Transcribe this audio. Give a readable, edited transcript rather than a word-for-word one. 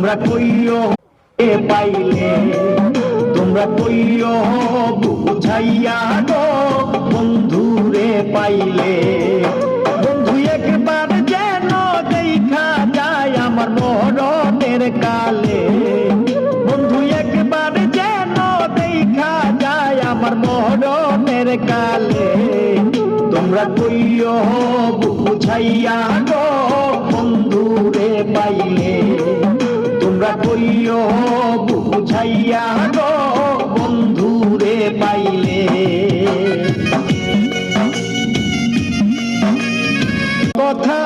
তোমরা কইও পাইলে, তোমরা কইও বুঝাইয়া গো বন্ধুরে পাইলে। বন্ধু একবার যেন দেখা যায় আমার মরণের কালে, বন্ধু একবার যেন দেখা যায় আমার মরণের কালে। তোমরা কইও বুঝাইয়া গো বন্ধুরে পাইলে, তোমরা কইও বুঝাইয়া গো বন্ধুরে পাইলে। কথা